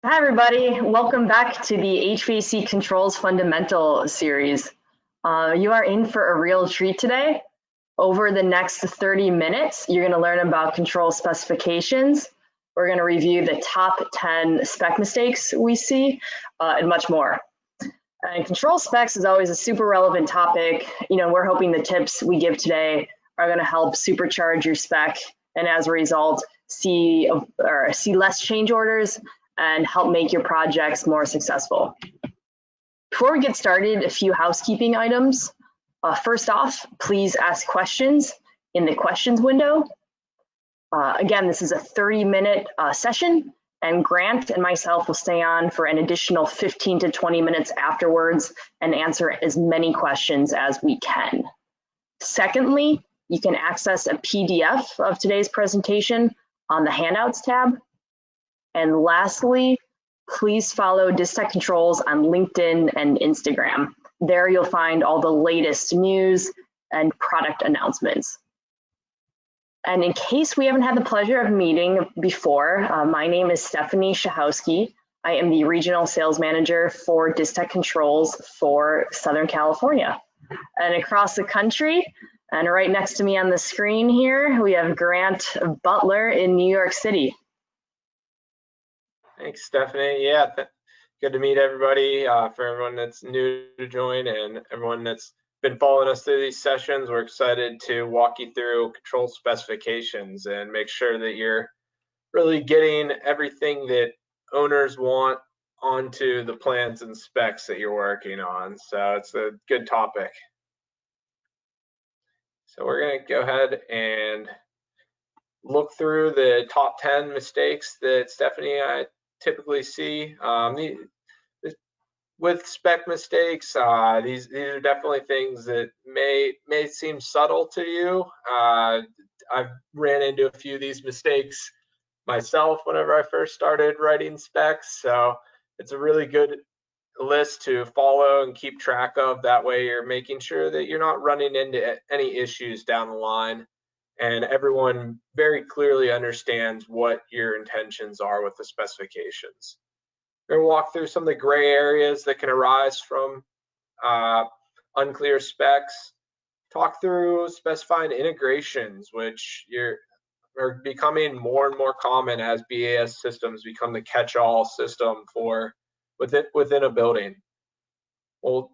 Hi everybody, welcome back to the HVAC Controls Fundamental series. You are in for a real treat today. Over the next 30 minutes, you're going to learn about control specifications. We're going to review the top 10 spec mistakes we see and much more. And control specs is always a super relevant topic. We're hoping the tips we give today are going to help supercharge your spec and as a result, see less change orders and help make your projects more successful. Before we get started, a few housekeeping items. First off, please ask questions in the questions window. Again, this is a 30-minute session, and Grant and myself will stay on for an additional 15 to 20 minutes afterwards and answer as many questions as we can. Secondly, you can access a PDF of today's presentation on the Handouts tab. And lastly, please follow Distech Controls on LinkedIn and Instagram. There you'll find all the latest news and product announcements. And in case we haven't had the pleasure of meeting before, my name is Stephanie Shahowski. I am the Regional Sales Manager for Distech Controls for Southern California. And across the country, and right next to me on the screen here, we have Grant Butler in New York City. Thanks, Stephanie. Yeah, good to meet everybody. For everyone that's new to join and everyone that's been following us through these sessions, we're excited to walk you through control specifications and make sure that you're really getting everything that owners want onto the plans and specs that you're working on. So it's a good topic. So we're going to go ahead and look through the top 10 mistakes that Stephanie and I typically see. With spec mistakes, these are definitely things that may seem subtle to you. I've ran into a few of these mistakes myself whenever I first started writing specs, so it's a really good list to follow and keep track of. That way you're making sure that you're not running into any issues down the line, and everyone very clearly understands what your intentions are with the specifications. We're going to walk through some of the gray areas that can arise from unclear specs, talk through specifying integrations, which are becoming more and more common as BAS systems become the catch-all system for within a building. We'll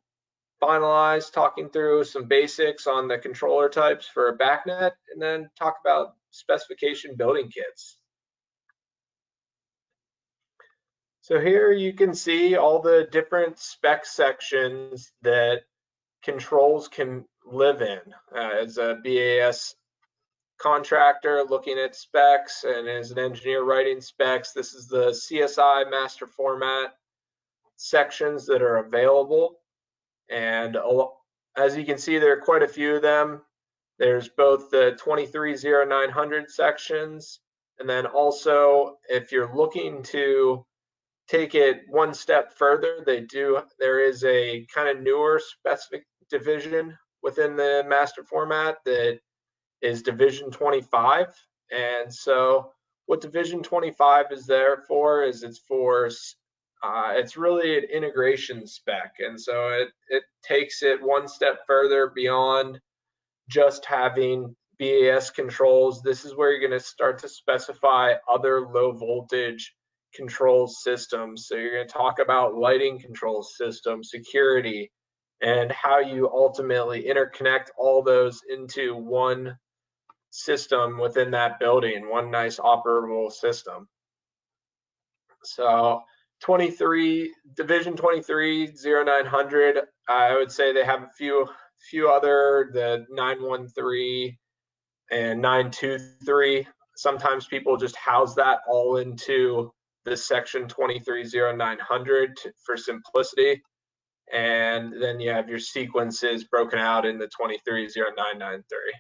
finalize talking through some basics on the controller types for a BACnet, and then talk about specification building kits. So here you can see all the different spec sections that controls can live in. As a BAS contractor looking at specs and as an engineer writing specs, this is the CSI master format sections that are available. And as you can see, there are quite a few of them. There's both the 230900 sections, and then also if you're looking to take it one step further, there is a kind of newer specific division within the master format that is division 25. And so what division 25 is there for is it's really an integration spec, and so it takes it one step further beyond just having BAS controls. This is where you're going to start to specify other low voltage control systems. So you're going to talk about lighting control systems, security, and how you ultimately interconnect all those into one system within that building, one nice operable system. So division 230900, I would say they have a few other, the 913 and 923. Sometimes people just house that all into the section 230900 for simplicity, and then you have your sequences broken out in the 230993.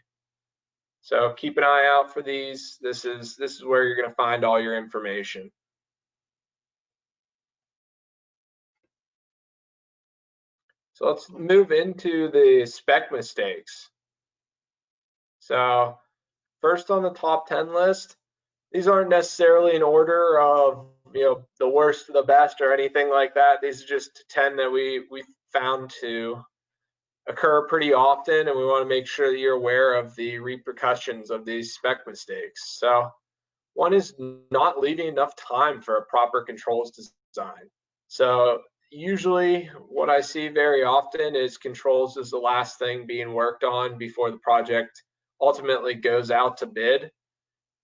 So keep an eye out for these. This is where you're going to find all your information. So let's move into the spec mistakes. So first on the top 10 list, these aren't necessarily in order of the worst to the best or anything like that. These are just 10 that we found to occur pretty often, and we want to make sure that you're aware of the repercussions of these spec mistakes. So one is not leaving enough time for a proper controls design. So usually what I see very often is controls is the last thing being worked on before the project ultimately goes out to bid.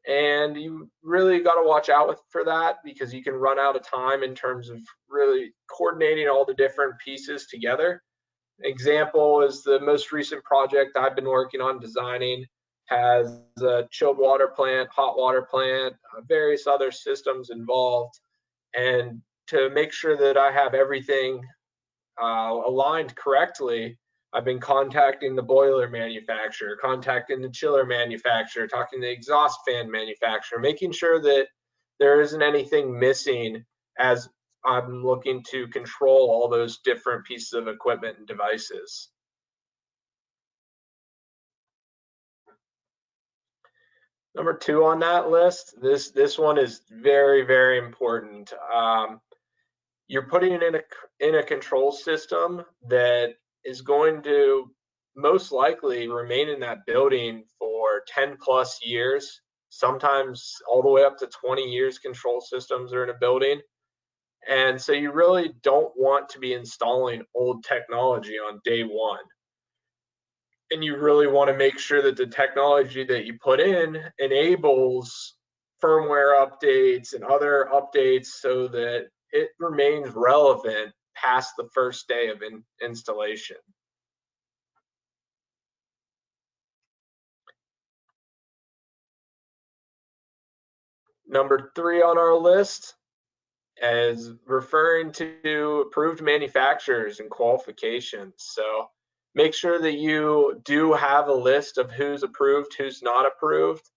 And you really got to watch out for that, because you can run out of time in terms of really coordinating all the different pieces together. Example is the most recent project I've been working on designing has a chilled water plant, hot water plant, various other systems involved. And to make sure that I have everything aligned correctly, I've been contacting the boiler manufacturer, contacting the chiller manufacturer, talking to the exhaust fan manufacturer, making sure that there isn't anything missing as I'm looking to control all those different pieces of equipment and devices. Number 2 on that list, this one is very, very important. You're putting it in a control system that is going to most likely remain in that building for 10 plus years, sometimes all the way up to 20 years. Control systems are in a building. And so you really don't want to be installing old technology on day one. And you really want to make sure that the technology that you put in enables firmware updates and other updates so that it remains relevant past the first day of installation. Number 3 on our list is referring to approved manufacturers and qualifications. So make sure that you do have a list of who's approved, who's not approved.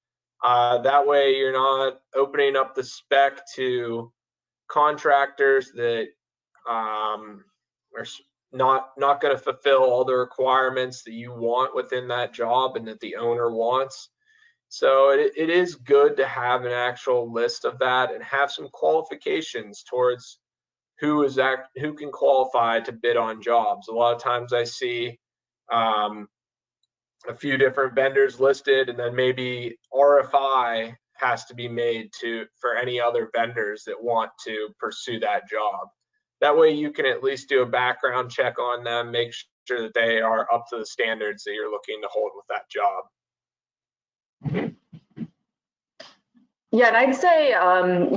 That way you're not opening up the spec to contractors that are not going to fulfill all the requirements that you want within that job and that the owner wants. So it is good to have an actual list of that and have some qualifications towards who can qualify to bid on jobs. A lot of times I see a few different vendors listed, and then maybe RFI has to be made for any other vendors that want to pursue that job. That way you can at least do a background check on them, make sure that they are up to the standards that you're looking to hold with that job. Yeah, and I'd say, on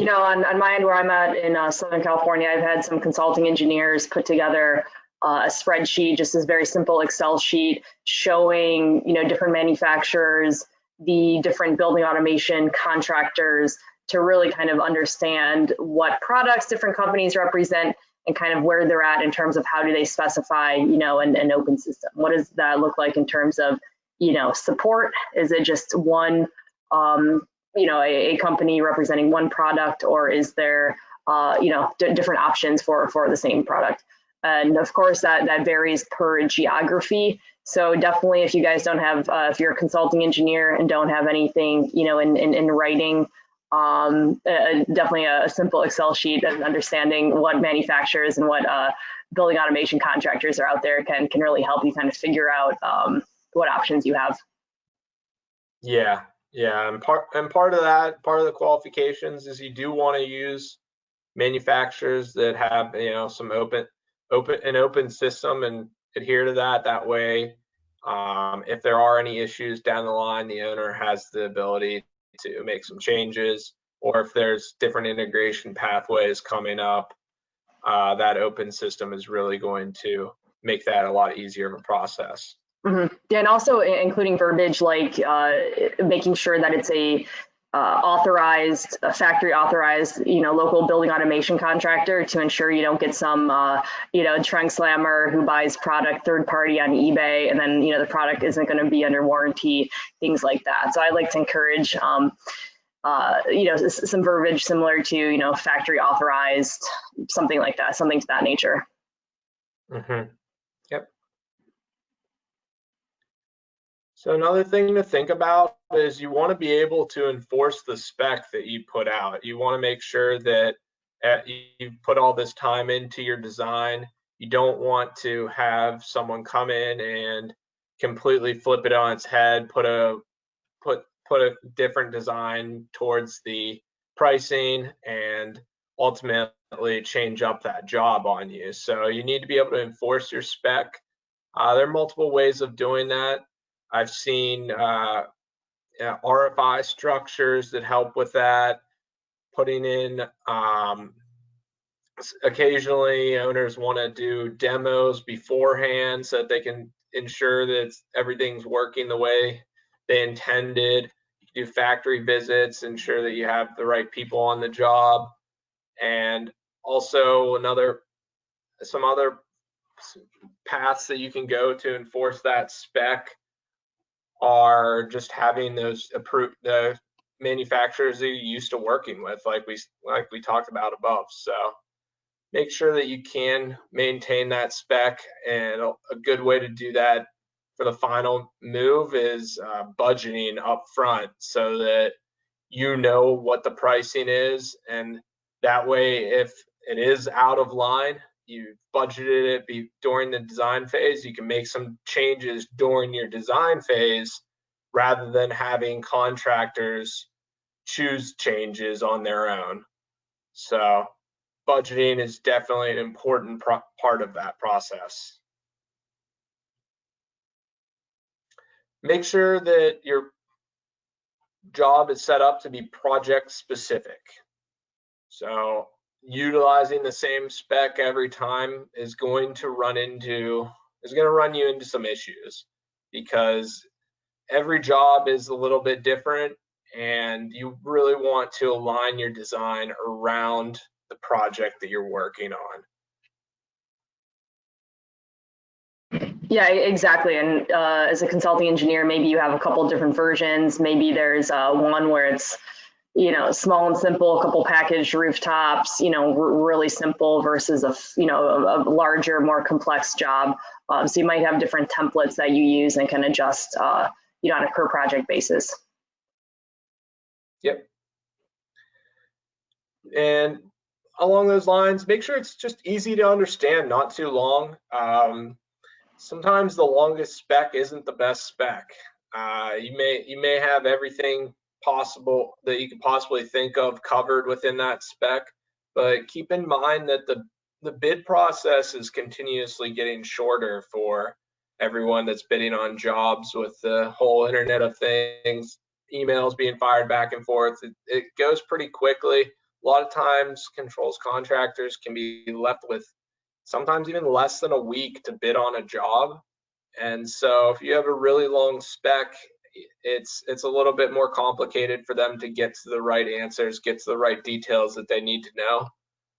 my end where I'm at in Southern California, I've had some consulting engineers put together a spreadsheet, just this very simple Excel sheet showing, different manufacturers, the different building automation contractors, to really kind of understand what products different companies represent and kind of where they're at in terms of how do they specify, an open system. What does that look like in terms of, support? Is it just one, a company representing one product, or is there, different options for the same product? And of course, that varies per geography. So definitely, if you guys don't have, if you're a consulting engineer and don't have anything, in writing, definitely a simple Excel sheet and understanding what manufacturers and what building automation contractors are out there can really help you kind of figure out what options you have. Yeah, and part of the qualifications is you do want to use manufacturers that have some open system and adhere to that. That way, if there are any issues down the line, the owner has the ability to make some changes, or if there's different integration pathways coming up, that open system is really going to make that a lot easier of a process. Mm-hmm. Yeah, and also including verbiage like making sure that it's a factory authorized, local building automation contractor, to ensure you don't get some, trunk slammer who buys product third party on eBay, and then, the product isn't going to be under warranty, things like that. So I like to encourage, some verbiage similar to, factory authorized, something like that, something to that nature. Mm-hmm. Yep. So another thing to think about is you want to be able to enforce the spec that you put out. You want to make sure that You put all this time into your design. You don't want to have someone come in and completely flip it on its head, put a different design towards the pricing, and ultimately change up that job on you. So you need to be able to enforce your spec. There are multiple ways of doing that. I've seen RFI structures that help with that. Putting in, occasionally owners want to do demos beforehand so that they can ensure that everything's working the way they intended. You do factory visits, ensure that you have the right people on the job. And also some other paths that you can go to enforce that spec are just having those approved, the manufacturers that you're used to working with, like we talked about above. So make sure that you can maintain that spec, and a good way to do that for the final move is budgeting up front, so that you know what the pricing is, and that way if it is out of line, you budgeted it during the design phase, you can make some changes during your design phase rather than having contractors choose changes on their own. So budgeting is definitely an important part of that process. Make sure that your job is set up to be project specific. So utilizing the same spec every time is going to run you into some issues, because every job is a little bit different, and you really want to align your design around the project that you're working on. Yeah, exactly. And as a consulting engineer, maybe you have a couple different versions. Maybe there's one where it's, small and simple, a couple packaged rooftops, really simple versus a larger, more complex job. So you might have different templates that you use and can adjust, on a per project basis. Yep. And along those lines, make sure it's just easy to understand, not too long. Sometimes the longest spec isn't the best spec. You may have everything possible that you could possibly think of covered within that spec, but keep in mind that the bid process is continuously getting shorter for everyone that's bidding on jobs, with the whole Internet of Things, emails being fired back and forth. It goes pretty quickly. A lot of times controls contractors can be left with sometimes even less than a week to bid on a job. And so if you have a really long spec, it's a little bit more complicated for them to get to the right answers, get to the right details that they need to know.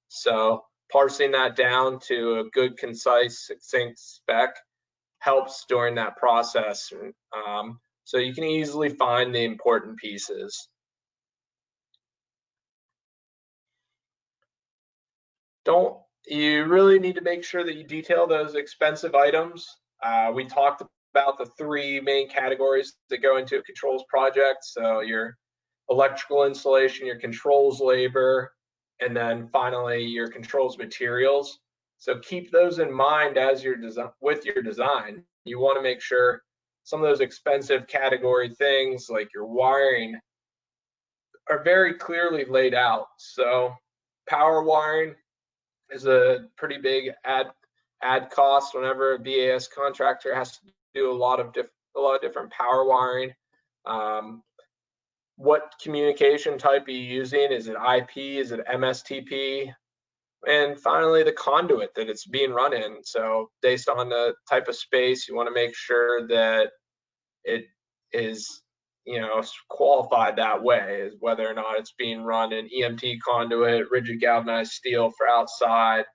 So parsing that down to a good, concise, succinct spec helps during that process. So you can easily find the important pieces. You really need to make sure that you detail those expensive items. We talked about the three main categories that go into a controls project. So your electrical installation, your controls labor, and then finally your controls materials. So keep those in mind as with your design. You want to make sure some of those expensive category things like your wiring are very clearly laid out. So power wiring is a pretty big add cost whenever a BAS contractor has to do a lot of different power wiring. What communication type are you using? Is it IP? Is it MSTP? And finally, the conduit that it's being run in. So based on the type of space, you want to make sure that it is, qualified that way, whether or not it's being run in EMT conduit, rigid galvanized steel for outside,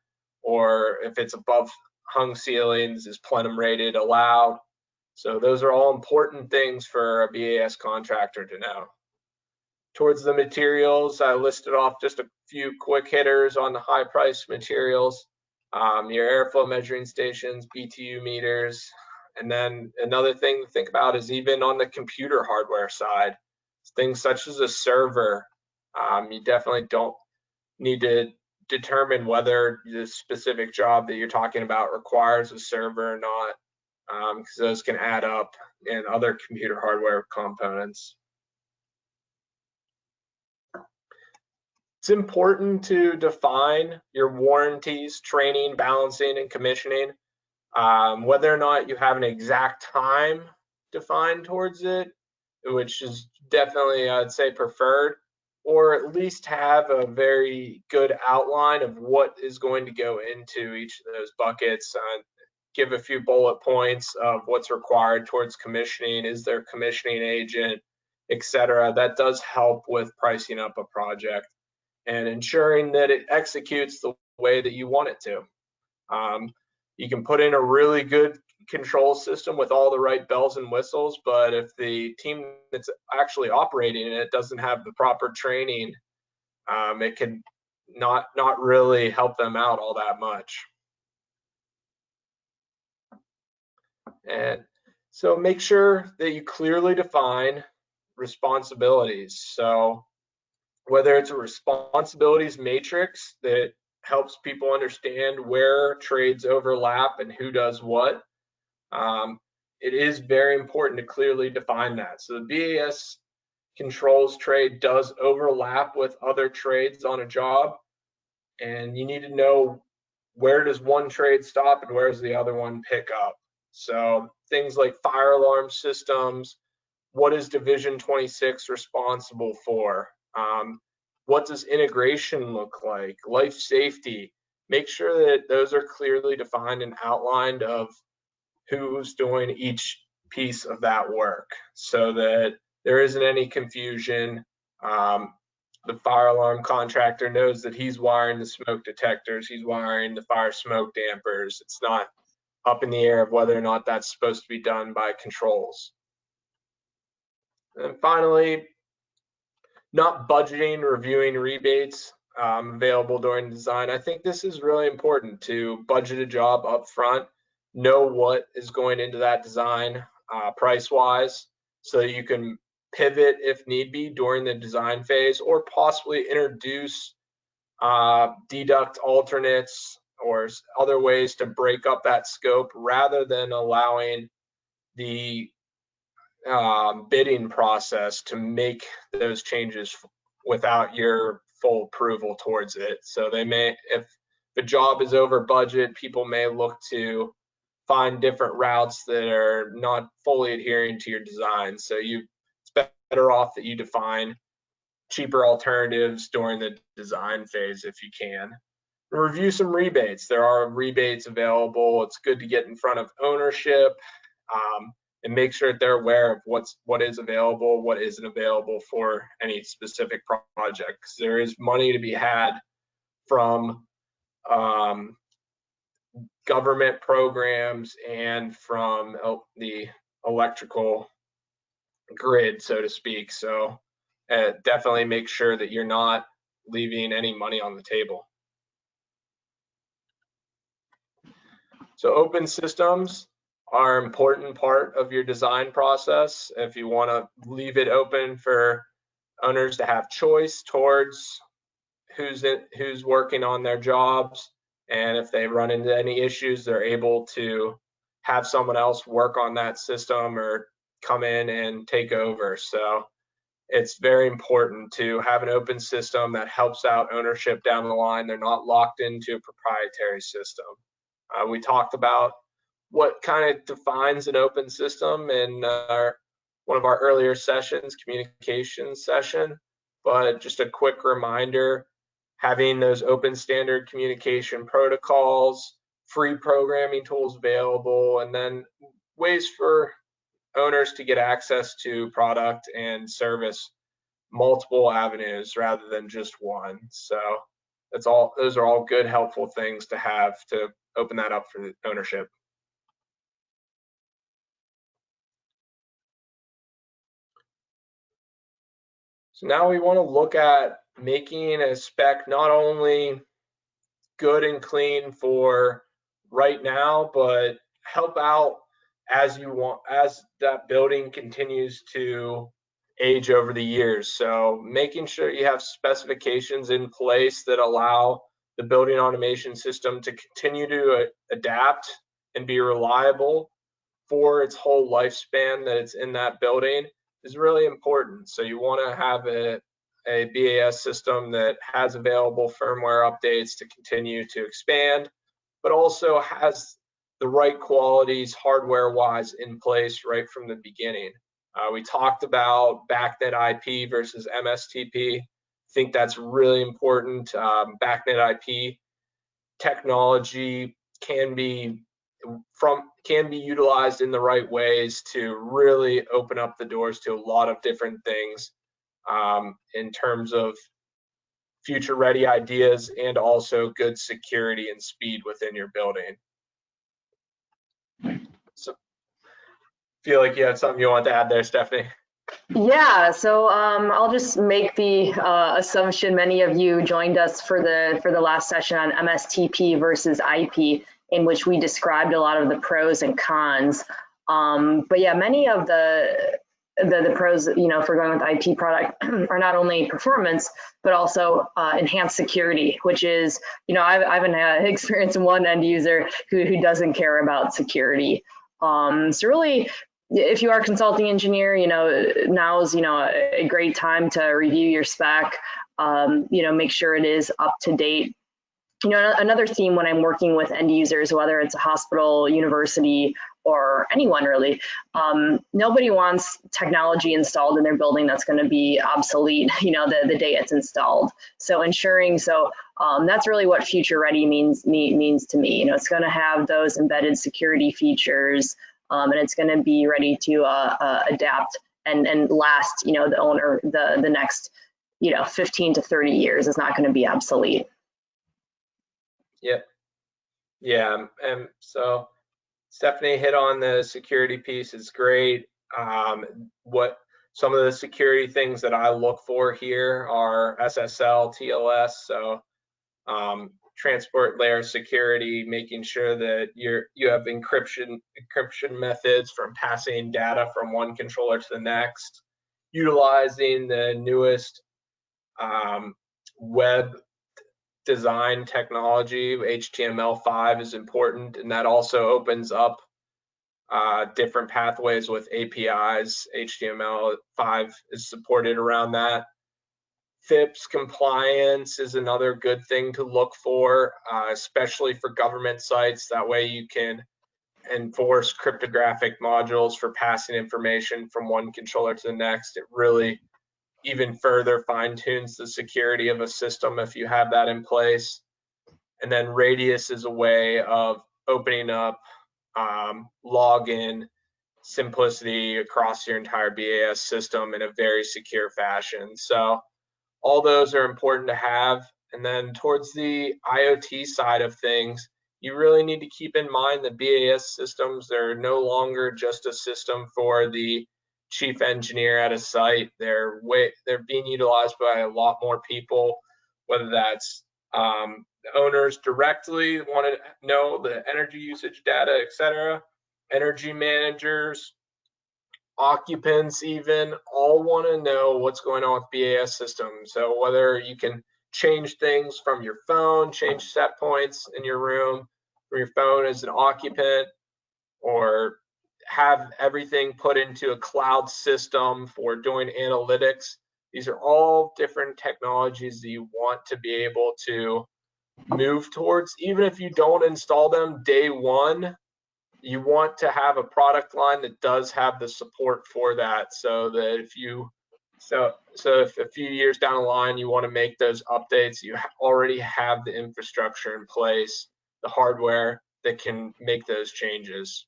or if it's above hung ceilings, is plenum rated allowed. So those are all important things for a BAS contractor to know. Towards the materials, I listed off just a few quick hitters on the high price materials. Your airflow measuring stations, BTU meters, and then another thing to think about is even on the computer hardware side, things such as a server. You definitely don't need to determine whether the specific job that you're talking about requires a server or not, because those can add up in other computer hardware components. It's important to define your warranties, training, balancing, and commissioning. Whether or not you have an exact time defined towards it, which is definitely, I'd say, preferred, or at least have a very good outline of what is going to go into each of those buckets. Give a few bullet points of what's required towards commissioning, is there a commissioning agent, etc. That does help with pricing up a project and ensuring that it executes the way that you want it to. You can put in a really good control system with all the right bells and whistles, but if the team that's actually operating it doesn't have the proper training, it can not really help them out all that much. And so make sure that you clearly define responsibilities. So whether it's a responsibilities matrix that helps people understand where trades overlap and who does what, it is very important to clearly define that. So the BAS controls trade does overlap with other trades on a job, and you need to know where does one trade stop and where does the other one pick up. So things like fire alarm systems, what is Division 26 responsible for? What does integration look like? Life safety. Make sure that those are clearly defined and outlined of who's doing each piece of that work so that there isn't any confusion. The fire alarm contractor knows that he's wiring the smoke detectors, he's wiring the fire smoke dampers. It's not up in the air of whether or not that's supposed to be done by controls. And finally, not budgeting, reviewing rebates available during design. I think this is really important to budget a job up front, know what is going into that design price-wise, so you can pivot if need be during the design phase, or possibly introduce deduct alternates or other ways to break up that scope rather than allowing the bidding process to make those changes without your full approval towards it. So they may, if the job is over budget, people may look to find different routes that are not fully adhering to your design. So it's better off that you define cheaper alternatives during the design phase if you can. Review some rebates. There are rebates available. It's good to get in front of ownership and make sure that they're aware of what is available, what isn't available for any specific project. Because there is money to be had from government programs and from the electrical grid, so to speak. So definitely make sure that you're not leaving any money on the table. So open systems are an important part of your design process. If you want to leave it open for owners to have choice towards who's working on their jobs, and if they run into any issues, they're able to have someone else work on that system or come in and take over. So it's very important to have an open system that helps out ownership down the line. They're not locked into a proprietary system. We talked about what kind of defines an open system in one of our earlier sessions, communication session, but just a quick reminder, having those open standard communication protocols, free programming tools available, and then ways for owners to get access to product and service multiple avenues rather than just one. So those are all good, helpful things to have to open that up for ownership. So now we want to look at making a spec not only good and clean for right now, but help out as that building continues to age over the years. So making sure you have specifications in place that allow the building automation system to continue to adapt and be reliable for its whole lifespan that it's in that building is really important. So you want to have a BAS system that has available firmware updates to continue to expand, but also has the right qualities hardware-wise in place right from the beginning. We talked about BACnet IP versus MSTP. I think that's really important. BACnet IP technology can be utilized in the right ways to really open up the doors to a lot of different things in terms of future ready ideas and also good security and speed within your building. So feel like you had something you want to add there, Stephanie? Yeah, so I'll just make the assumption many of you joined us for the last session on MSTP versus IP, in which we described a lot of the pros and cons. But yeah, many of the pros, for going with IP product are not only performance, but also enhanced security, which is, I've had experience in one end user who doesn't care about security. So really, if you are a consulting engineer, now's, a great time to review your spec, make sure it is up to date. Another theme when I'm working with end users, whether it's a hospital, university, or anyone really, nobody wants technology installed in their building that's going to be obsolete, the day it's installed. So ensuring, that's really what future ready means to me. It's going to have those embedded security features, and it's going to be ready to adapt and last, the owner, the next, 15 to 30 years is not going to be obsolete. Yep. Yeah, and so Stephanie hit on the security piece. It's great. What some of the security things that I look for here are SSL, TLS, so transport layer security, making sure that you have encryption methods from passing data from one controller to the next, utilizing the newest web design technology. HTML5 is important, and that also opens up different pathways with APIs. HTML5 is supported around that. FIPS compliance is another good thing to look for, especially for government sites. That way you can enforce cryptographic modules for passing information from one controller to the next. It really even further fine-tunes the security of a system if you have that in place. And then Radius is a way of opening up login simplicity across your entire BAS system in a very secure fashion. So all those are important to have. And then towards the IoT side of things, you really need to keep in mind that BAS systems, they're no longer just a system for the chief engineer at a site. They're being utilized by a lot more people, whether that's owners directly want to know the energy usage data, etc. Energy managers, occupants even, all want to know what's going on with BAS systems. So whether you can change things from your phone, change set points in your room from your phone as an occupant, or have everything put into a cloud system for doing analytics. These are all different technologies that you want to be able to move towards. Even if you don't install them day one, you want to have a product line that does have the support for that, so that if a few years down the line you want to make those updates, you already have the infrastructure in place, the hardware that can make those changes.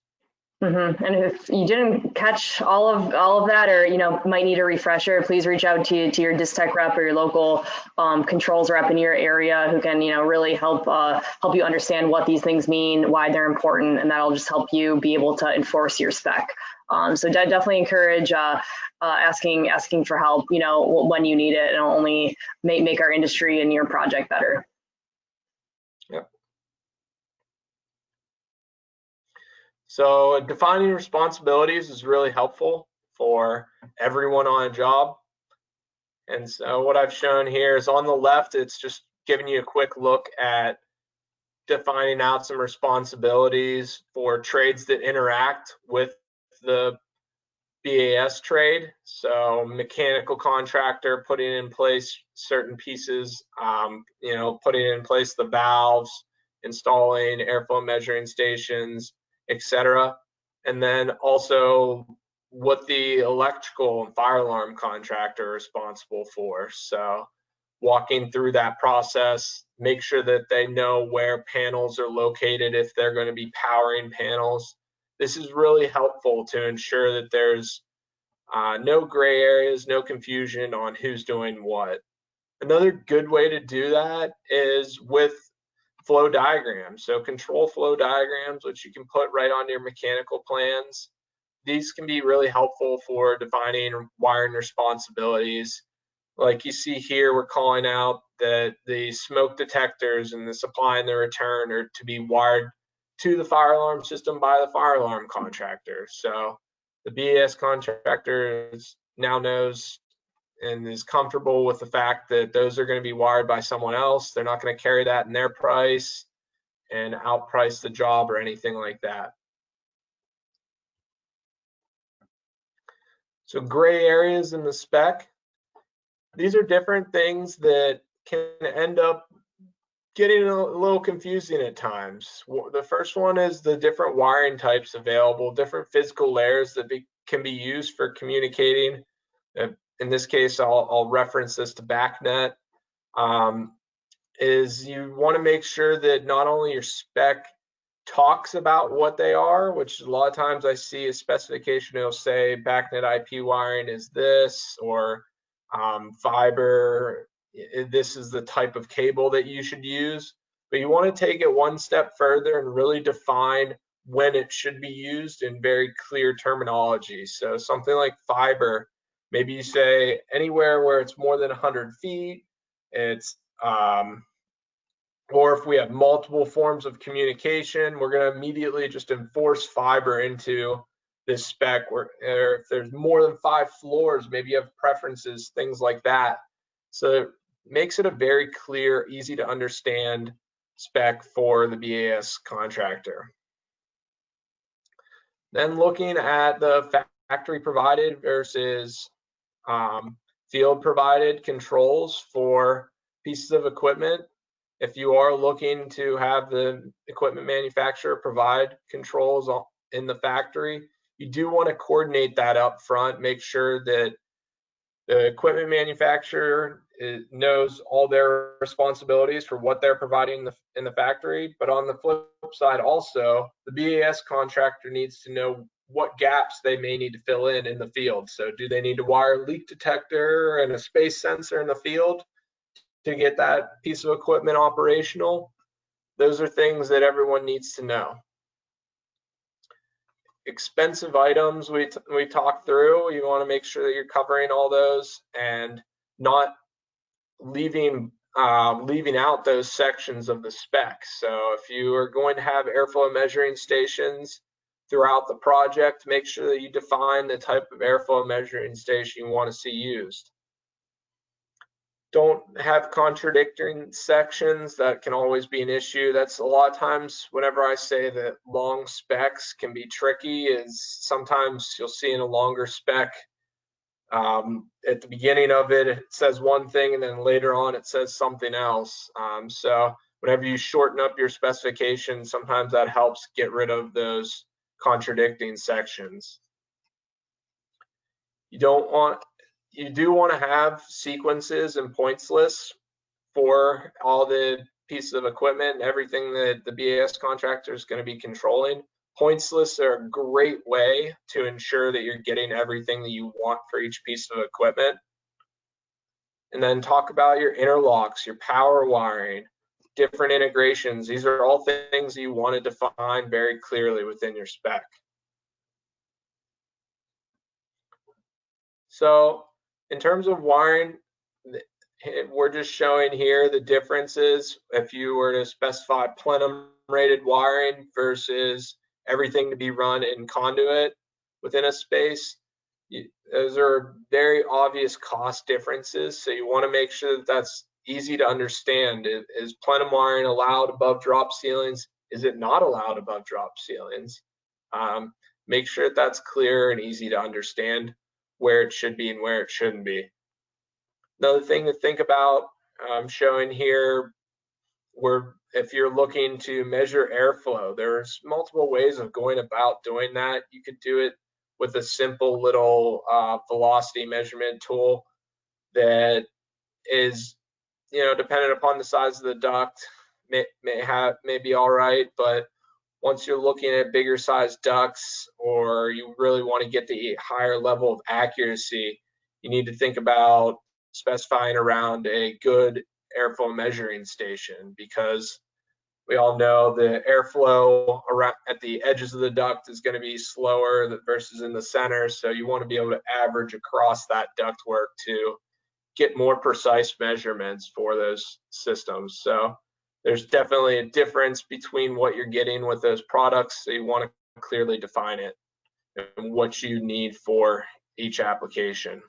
Mm-hmm. And if you didn't catch all of that, or might need a refresher, please reach out to your Distech rep or your local controls rep in your area, who can really help you understand what these things mean, why they're important, and that'll just help you be able to enforce your spec. So definitely encourage asking for help, when you need it, and it'll only make our industry and your project better. Yep. So defining responsibilities is really helpful for everyone on a job. And so what I've shown here is on the left, it's just giving you a quick look at defining out some responsibilities for trades that interact with the BAS trade. So mechanical contractor putting in place certain pieces, putting in place the valves, installing airflow measuring stations, etc. And then also what the electrical and fire alarm contractor are responsible for. So walking through that process, make sure that they know where panels are located if they're going to be powering panels. This is really helpful to ensure that there's no gray areas, no confusion on who's doing what. Another good way to do that is with flow diagrams. So control flow diagrams, which you can put right on your mechanical plans. These can be really helpful for defining wiring responsibilities. Like you see here, we're calling out that the smoke detectors and the supply and the return are to be wired to the fire alarm system by the fire alarm contractor. So the BAS contractor now knows and is comfortable with the fact that those are going to be wired by someone else. They're not going to carry that in their price and outprice the job or anything like that. So gray areas in the spec. These are different things that can end up getting a little confusing at times. The first one is the different wiring types available, different physical layers that can be used for communicating. In this case, I'll reference this to BACnet. Is you want to make sure that not only your spec talks about what they are, which a lot of times I see a specification, it'll say BACnet IP wiring is this, or fiber, this is the type of cable that you should use. But you want to take it one step further and really define when it should be used in very clear terminology. So something like fiber, maybe you say anywhere where it's more than 100 feet, it's or if we have multiple forms of communication, we're going to immediately just enforce fiber into this spec. Or if there's more than 5 floors, maybe you have preferences, things like that. So it makes it a very clear, easy to understand spec for the BAS contractor. Then looking at the factory provided versus field provided controls for pieces of equipment. If you are looking to have the equipment manufacturer provide controls in the factory, you do want to coordinate that up front, make sure that the equipment manufacturer knows all their responsibilities for what they're providing in the factory. But on the flip side also, the BAS contractor needs to know what gaps they may need to fill in the field. So do they need to wire a leak detector and a space sensor in the field to get that piece of equipment operational? Those are things that everyone needs to know. Expensive items we talked through, you want to make sure that you're covering all those and not leaving out those sections of the spec. So if you are going to have airflow measuring stations throughout the project, make sure that you define the type of airflow measuring station you want to see used. Don't have contradicting sections. That can always be an issue. That's a lot of times whenever I say that long specs can be tricky, is sometimes you'll see in a longer spec at the beginning of it, it says one thing and then later on it says something else. So whenever you shorten up your specification, sometimes that helps get rid of those contradicting sections. You do want to have sequences and points lists for all the pieces of equipment and everything that the BAS contractor is going to be controlling. Points lists are a great way to ensure that you're getting everything that you want for each piece of equipment. And then talk about your interlocks, your power wiring, different integrations. These are all things you want to define very clearly within your spec. So in terms of wiring, we're just showing here the differences if you were to specify plenum rated wiring versus everything to be run in conduit within a space. Those are very obvious cost differences, so you want to make sure that that's easy to understand. Is plenum wiring allowed above drop ceilings? Is it not allowed above drop ceilings? Make sure that that's clear and easy to understand where it should be and where it shouldn't be. Another thing to think about, I'm showing here, where if you're looking to measure airflow, there's multiple ways of going about doing that. You could do it with a simple little velocity measurement tool that is, dependent upon the size of the duct, may be all right, but once you're looking at bigger size ducts, or you really want to get the higher level of accuracy, you need to think about specifying around a good airflow measuring station, because we all know the airflow around at the edges of the duct is going to be slower versus in the center. So you want to be able to average across that ductwork to get more precise measurements for those systems. So there's definitely a difference between what you're getting with those products. So you want to clearly define it and what you need for each application.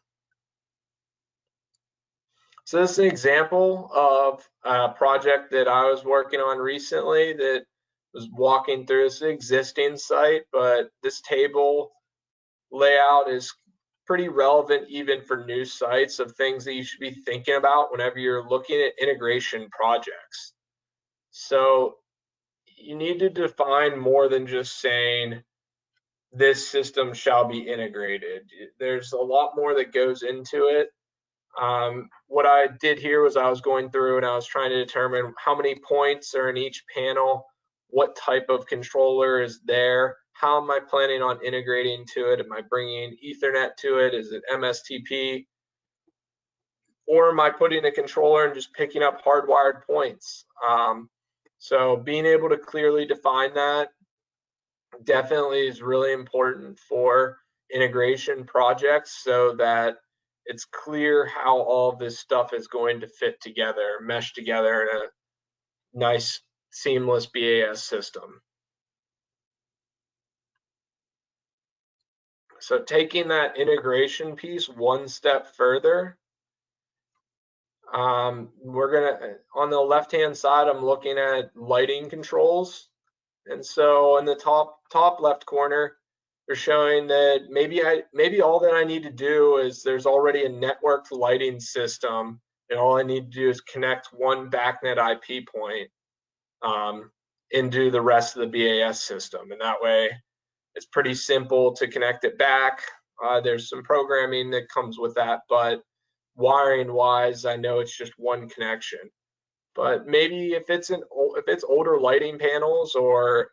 So this is an example of a project that I was working on recently that was walking through. This existing site, but this table layout is pretty relevant even for new sites, of things that you should be thinking about whenever you're looking at integration projects. So you need to define more than just saying this system shall be integrated. There's a lot more that goes into it. What I did here was I was going through and I was trying to determine how many points are in each panel, what type of controller is there, how am I planning on integrating to it, am I bringing Ethernet to it, is it MSTP, or am I putting a controller and just picking up hardwired points? So being able to clearly define that definitely is really important for integration projects, so that it's clear how all this stuff is going to fit together, mesh together in a nice, seamless BAS system. So taking that integration piece one step further, we're gonna, on the left-hand side, I'm looking at lighting controls. And so in the top left corner, they're showing that maybe all that I need to do is, there's already a networked lighting system, and all I need to do is connect one BACnet IP point into the rest of the BAS system. And that way it's pretty simple to connect it back. There's some programming that comes with that, but wiring wise, I know it's just one connection. But maybe if it's older lighting panels, or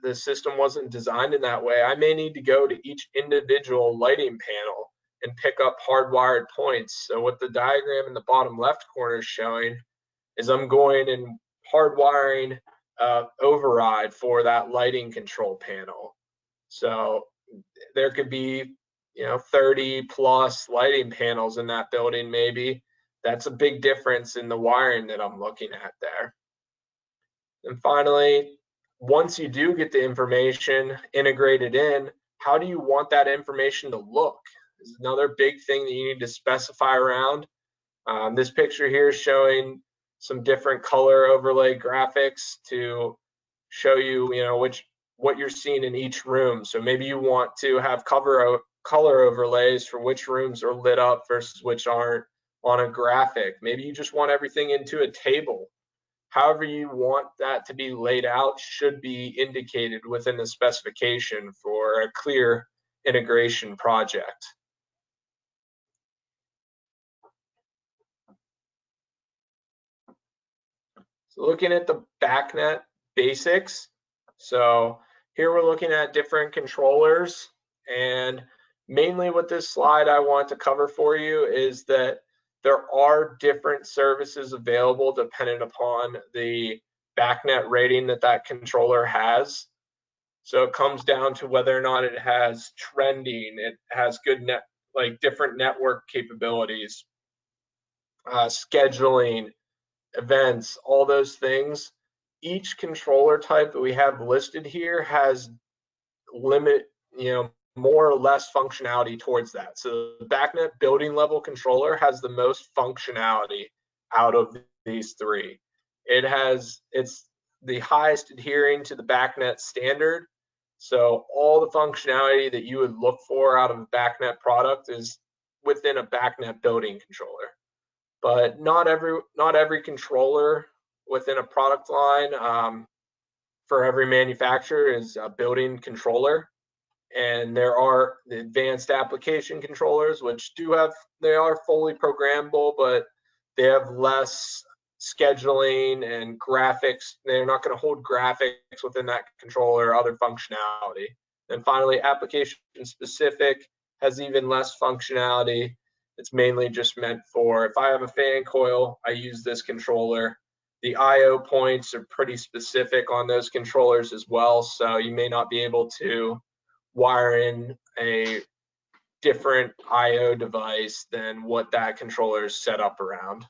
the system wasn't designed in that way, I may need to go to each individual lighting panel and pick up hardwired points. So what the diagram in the bottom left corner is showing is I'm going and hardwiring override for that lighting control panel. So there could be 30 plus lighting panels in that building. Maybe that's a big difference in the wiring that I'm looking at there. And finally, once you do get the information integrated in, how do you want that information to look? This is another big thing that you need to specify around. This picture here is showing some different color overlay graphics to show you, what you're seeing in each room. So maybe you want to have color overlays for which rooms are lit up versus which aren't on a graphic. Maybe you just want everything into a table. However you want that to be laid out should be indicated within the specification for a clear integration project. So looking at the BACnet Basics. So here we're looking at different controllers, and mainly what this slide I want to cover for you is that there are different services available depending upon the BACnet rating that controller has. So it comes down to whether or not it has trending, it has good different network capabilities, scheduling, events, all those things. Each controller type that we have listed here has more or less functionality towards that. So the BACnet building level controller has the most functionality out of these three. It's the highest adhering to the BACnet standard. So all the functionality that you would look for out of a BACnet product is within a BACnet building controller. But not every controller within a product line for every manufacturer is a building controller. And there are the advanced application controllers, which they are fully programmable, but they have less scheduling and graphics. They're not going to hold graphics within that controller, other functionality. And finally, application specific has even less functionality. It's mainly just meant for, if I have a fan coil, I use this controller. The IO points are pretty specific on those controllers as well, so you may not be able to wire in a different IO device than what that controller is set up around.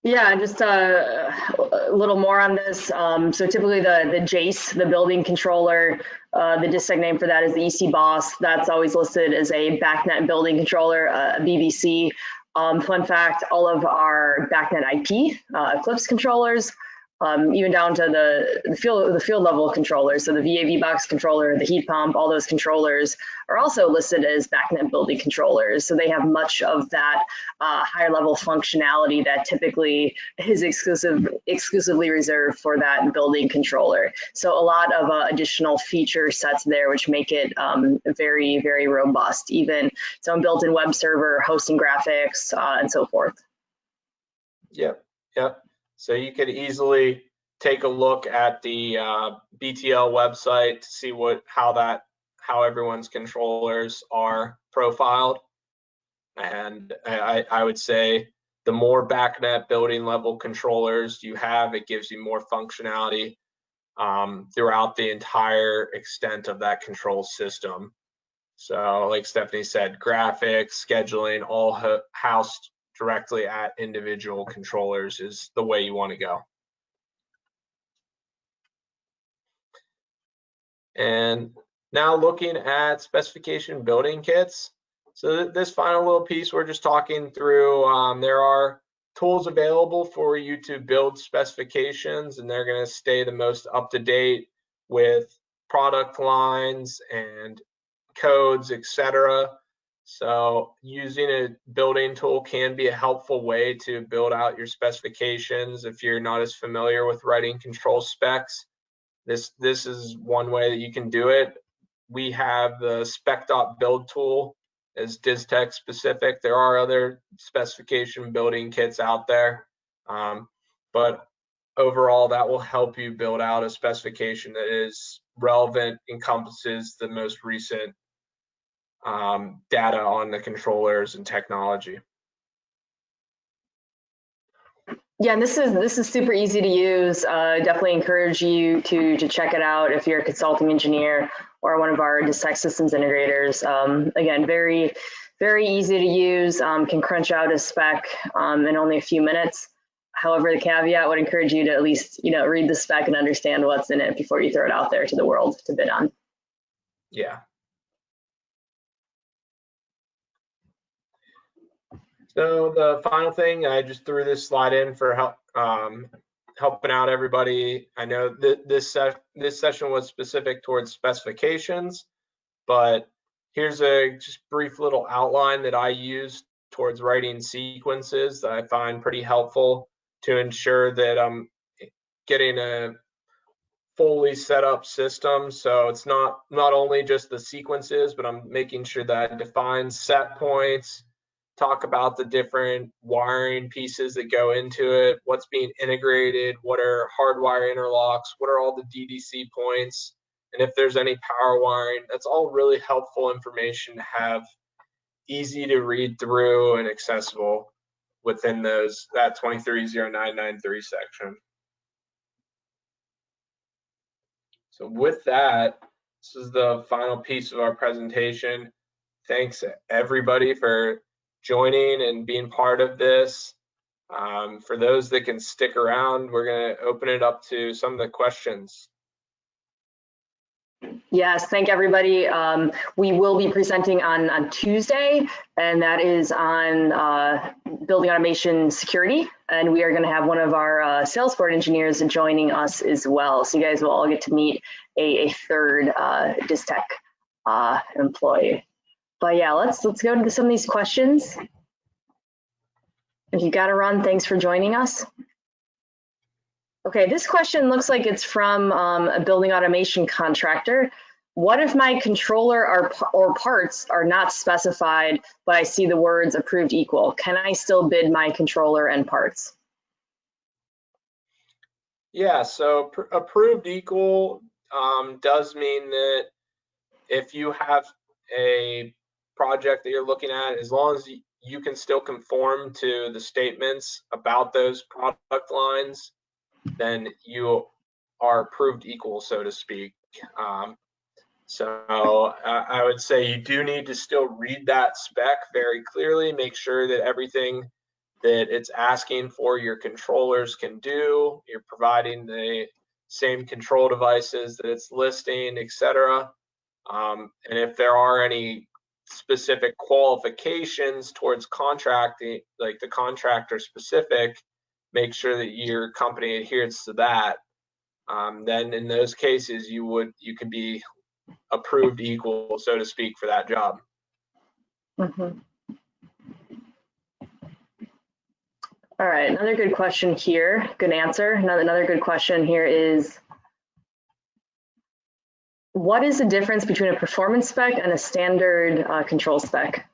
Yeah, just a little more on this. So typically the JACE, the building controller, the DISTEC name for that is the EC Boss. That's always listed as a BACnet building controller, a BBC. Fun fact, all of our BACnet IP Eclipse controllers, even down to the field level controllers, so the VA box controller, the heat pump, all those controllers are also listed as BACnet building controllers. So they have much of that higher level functionality that typically is exclusively reserved for that building controller. So a lot of additional feature sets there, which make it very, very robust. Even some built-in web server, hosting graphics, and so forth. Yep. So you could easily take a look at the BTL website to see how everyone's controllers are profiled. And I would say the more BACnet building level controllers you have, it gives you more functionality throughout the entire extent of that control system. So like Stephanie said, graphics, scheduling, all housed directly at individual controllers is the way you want to go. And now looking at specification building kits. So this final little piece we're just talking through, there are tools available for you to build specifications, and they're going to stay the most up to date with product lines and codes, etc. So using a building tool can be a helpful way to build out your specifications if you're not as familiar with writing control specs. This is one way that you can do it. We have the Spec.Build Tool as DISTEC specific. There are other specification building kits out there, but overall that will help you build out a specification that is relevant, encompasses the most recent data on the controllers and technology. Yeah, and this is super easy to use. Definitely encourage you to check it out if you're a consulting engineer or one of our DISTEC systems integrators. Again, very, very easy to use. Can crunch out a spec in only a few minutes. However, the caveat would encourage you to at least read the spec and understand what's in it before you throw it out there to the world to bid on. Yeah. So the final thing, I just threw this slide in for helping out everybody. I know that this session was specific towards specifications, but here's a just brief little outline that I use towards writing sequences that I find pretty helpful to ensure that I'm getting a fully set up system. So it's not only just the sequences, but I'm making sure that I define set points, talk about the different wiring pieces that go into it, what's being integrated, what are hardwire interlocks, what are all the DDC points, and if there's any power wiring. That's all really helpful information to have easy to read through and accessible within that 230993 section. So with that, this is the final piece of our presentation. Thanks everybody for joining and being part of this. For those that can stick around, we're going to open it up to some of the questions. Yes, thank everybody. We will be presenting on Tuesday, and that is on building automation security. And we are going to have one of our Salesforce engineers joining us as well. So you guys will all get to meet a third Distech employee. But yeah, let's go into some of these questions. If you got to run, thanks for joining us. Okay, this question looks like it's from a building automation contractor. What if my controller or parts are not specified, but I see the words approved equal? Can I still bid my controller and parts? Yeah, so approved equal does mean that if you have a project that you're looking at, as long as you can still conform to the statements about those product lines, then you are approved equal, so to speak. So I would say you do need to still read that spec very clearly, make sure that everything that it's asking for your controllers can do, you're providing the same control devices that it's listing, etc. And if there are any specific qualifications towards contracting, like the contractor specific, make sure that your company adheres to that. Then in those cases, you could be approved equal, so to speak, for that job. Mm-hmm. All right, another good question here, good answer. Another good question here is, what is the difference between a performance spec and a standard control spec?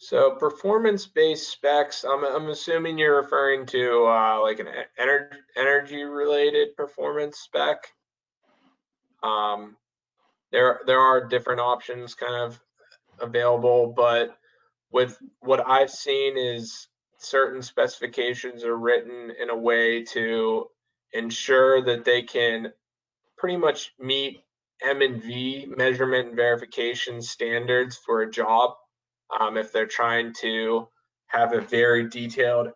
So performance-based specs, I'm assuming you're referring to like an energy-related performance spec. There are different options kind of available, but with what I've seen is certain specifications are written in a way to ensure that they can pretty much meet M&V, measurement and verification standards for a job. If they're trying to have a very detailed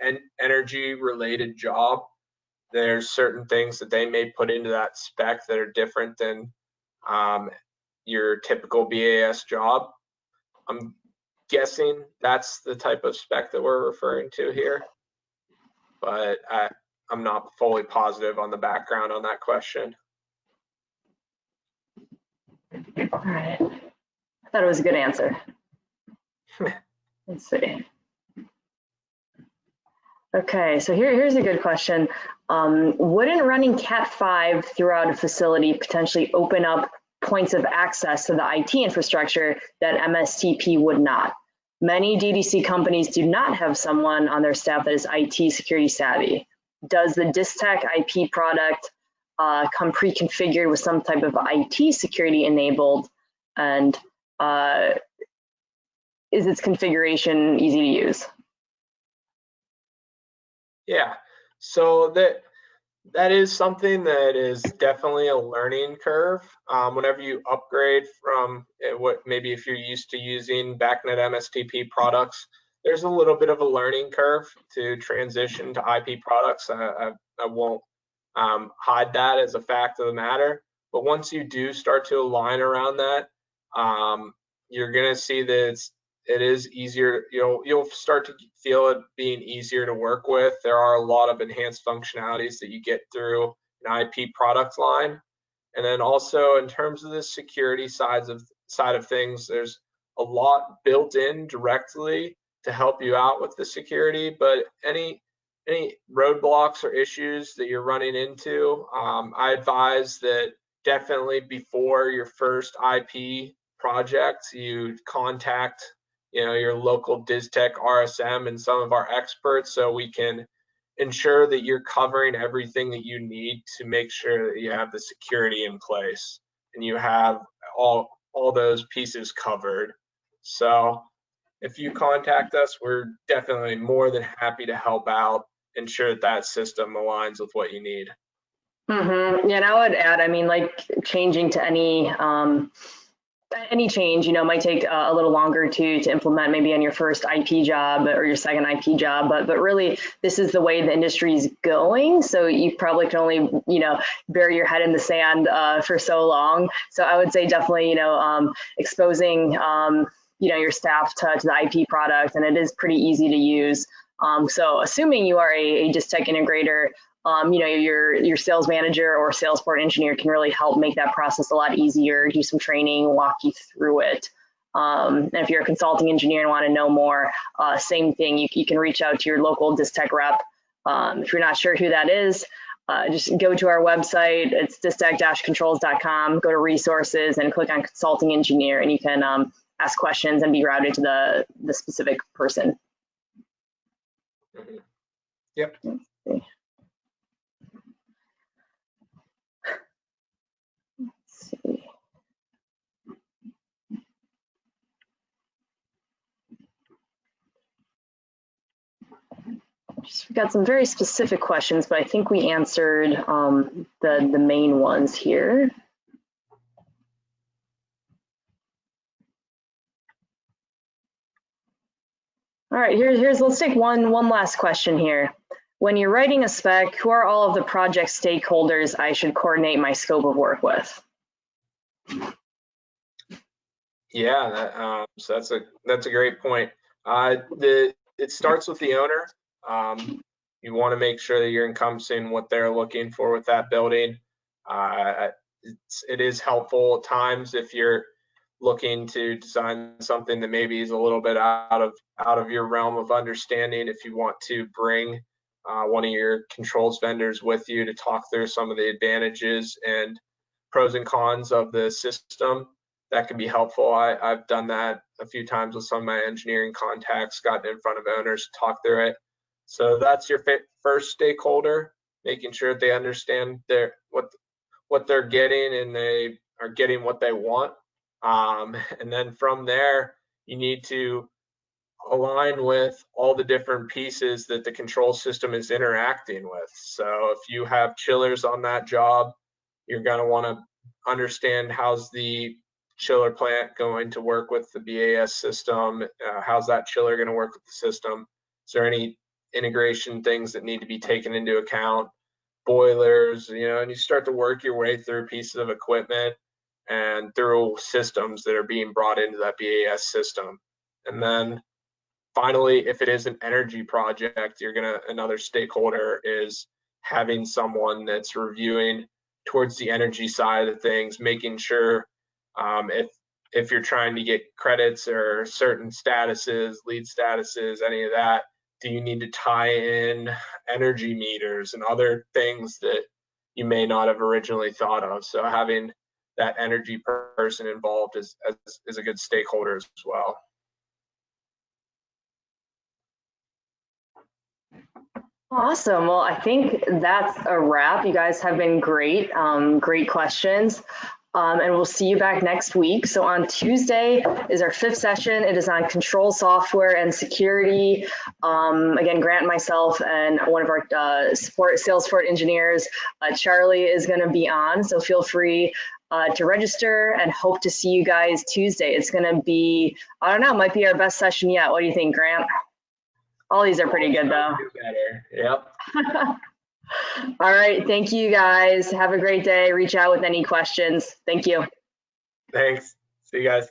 and energy related job, there's certain things that they may put into that spec that are different than your typical BAS job. I'm guessing that's the type of spec that we're referring to here, but I'm not fully positive on the background on that question. All right, I thought it was a good answer. Let's see. Okay, so here's a good question. Wouldn't running Cat5 throughout a facility potentially open up points of access to the IT infrastructure that MSTP would not? Many DDC companies do not have someone on their staff that is IT security savvy. Does the Distech IP product come pre-configured with some type of IT security enabled, and is its configuration easy to use? Yeah, so that is something that is definitely a learning curve. Whenever you upgrade from what maybe if you're used to using BACnet MSTP products, there's a little bit of a learning curve to transition to IP products. I won't hide that as a fact of the matter. But once you do start to align around that, you're gonna see that it is easier. You'll start to feel it being easier to work with. There are a lot of enhanced functionalities that you get through an IP product line, and then also in terms of the security side of things, there's a lot built in directly to help you out with the security. But any roadblocks or issues that you're running into, I advise that definitely before your first IP project, you contact your local Distech RSM and some of our experts, so we can ensure that you're covering everything that you need to make sure that you have the security in place and you have all those pieces covered. So if you contact us, we're definitely more than happy to help out, ensure that system aligns with what you need. Mm-hmm. Yeah, and I would add, I mean, like changing to any any change, might take a little longer to implement maybe on your first IP job or your second IP job, but really this is the way the industry is going. So you probably can only, bury your head in the sand for so long. So I would say definitely, exposing, your staff to the IP product, and it is pretty easy to use. So assuming you are a Distech integrator, your sales manager or sales support engineer can really help make that process a lot easier, do some training, walk you through it. And if you're a consulting engineer and want to know more, same thing, you can reach out to your local Distech rep. If you're not sure who that is, just go to our website. It's distech-controls.com, go to resources and click on consulting engineer, and you can ask questions and be routed to the specific person. Yep. We've got some very specific questions, but I think we answered the main ones here. All right, let's take one last question here. When you're writing a spec, who are all of the project stakeholders I should coordinate my scope of work with? Yeah, so that's a great point. It starts with the owner. You want to make sure that you're encompassing what they're looking for with that building. It is helpful at times if you're looking to design something that maybe is a little bit out of your realm of understanding. If you want to bring one of your controls vendors with you to talk through some of the advantages and pros and cons of the system, that can be helpful. I've done that a few times with some of my engineering contacts, gotten in front of owners to talk through it. So that's your first stakeholder, making sure that they understand what they're getting and they are getting what they want. And then from there, you need to align with all the different pieces that the control system is interacting with. So if you have chillers on that job, you're going to want to understand how's the chiller plant going to work with the BAS system. How's that chiller going to work with the system? Is there any integration things that need to be taken into account? Boilers, and you start to work your way through pieces of equipment and through systems that are being brought into that BAS system. And then finally, if it is an energy project, another stakeholder is having someone that's reviewing towards the energy side of things, making sure if you're trying to get credits or certain statuses, lead statuses, any of that, do you need to tie in energy meters and other things that you may not have originally thought of? So having that energy person involved is a good stakeholder as well. Awesome. Well, I think that's a wrap. You guys have been great. Great questions. And we'll see you back next week. So on Tuesday is our 5th session. It is on control software and security. Again, Grant, myself, and one of our sales support engineers, Charlie, is going to be on. So feel free to register, and hope to see you guys Tuesday. It's going to be, I don't know, might be our best session yet. What do you think, Grant? All these are pretty good though. Better. Yep. All right. Thank you guys. Have a great day. Reach out with any questions. Thank you. Thanks. See you guys.